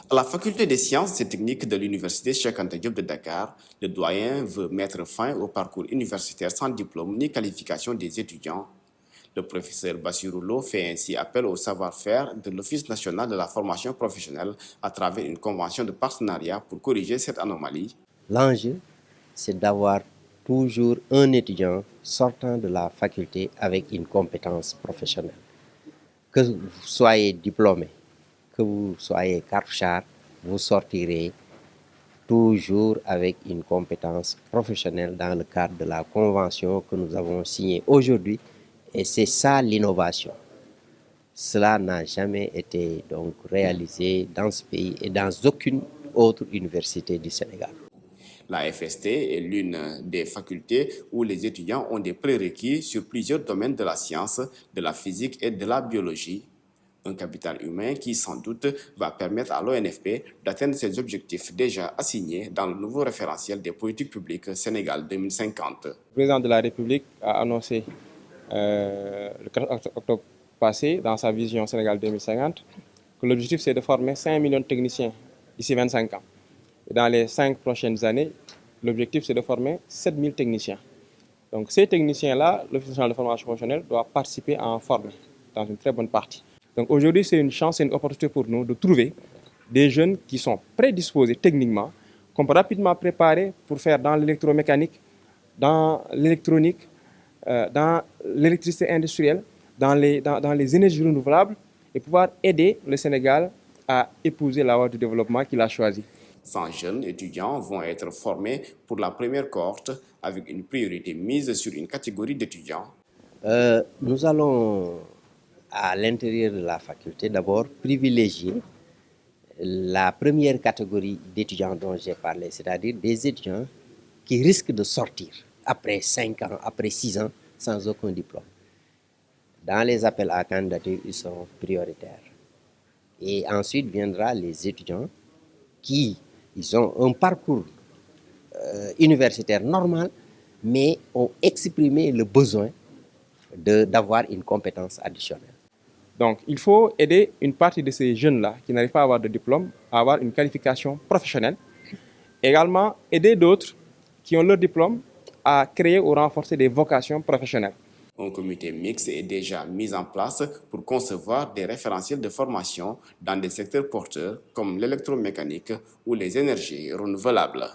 À la faculté des sciences et techniques de l'université Cheikh Anta Diop de Dakar, le doyen veut mettre fin au parcours universitaire sans diplôme ni qualification des étudiants. Le professeur Bassirou Lo fait ainsi appel au savoir-faire de l'Office national de la formation professionnelle à travers une convention de partenariat pour corriger cette anomalie. L'enjeu, c'est d'avoir toujours un étudiant sortant de la faculté avec une compétence professionnelle. Que vous soyez diplômé, que vous soyez cartouchard, vous sortirez toujours avec une compétence professionnelle dans le cadre de la convention que nous avons signée aujourd'hui. Et c'est ça l'innovation. Cela n'a jamais été donc réalisé dans ce pays et dans aucune autre université du Sénégal. La FST est l'une des facultés où les étudiants ont des prérequis sur plusieurs domaines de la science, de la physique et de la biologie. Un capital humain qui, sans doute, va permettre à l'ONFP d'atteindre ses objectifs déjà assignés dans le nouveau référentiel des politiques publiques Sénégal 2050. Le président de la République a annoncé le 4 octobre passé, dans sa vision Sénégal 2050, que l'objectif c'est de former 5 millions de techniciens d'ici 25 ans. Et dans les 5 prochaines années, l'objectif c'est de former 7000 techniciens. Donc ces techniciens-là, l'Office national de formation professionnelle doit participer à en former dans une très bonne partie. Donc aujourd'hui, c'est une chance, c'est une opportunité pour nous de trouver des jeunes qui sont prédisposés techniquement, qu'on peut rapidement préparer pour faire dans l'électromécanique, dans l'électronique, dans l'électricité industrielle, dans les énergies renouvelables et pouvoir aider le Sénégal à épouser la voie du développement qu'il a choisi. 100 jeunes étudiants vont être formés pour la première cohorte avec une priorité mise sur une catégorie d'étudiants. Nous allons, à l'intérieur de la faculté, d'abord privilégier la première catégorie d'étudiants dont j'ai parlé, c'est-à-dire des étudiants qui risquent de sortir après 5 ans, après 6 ans, sans aucun diplôme. Dans les appels à candidature, ils sont prioritaires. Et ensuite viendra les étudiants qui ont un parcours universitaire normal, mais ont exprimé le besoin d'avoir une compétence additionnelle. Donc, il faut aider une partie de ces jeunes-là qui n'arrivent pas à avoir de diplôme à avoir une qualification professionnelle. Également, aider d'autres qui ont leur diplôme à créer ou renforcer des vocations professionnelles. Un comité mixte est déjà mis en place pour concevoir des référentiels de formation dans des secteurs porteurs comme l'électromécanique ou les énergies renouvelables.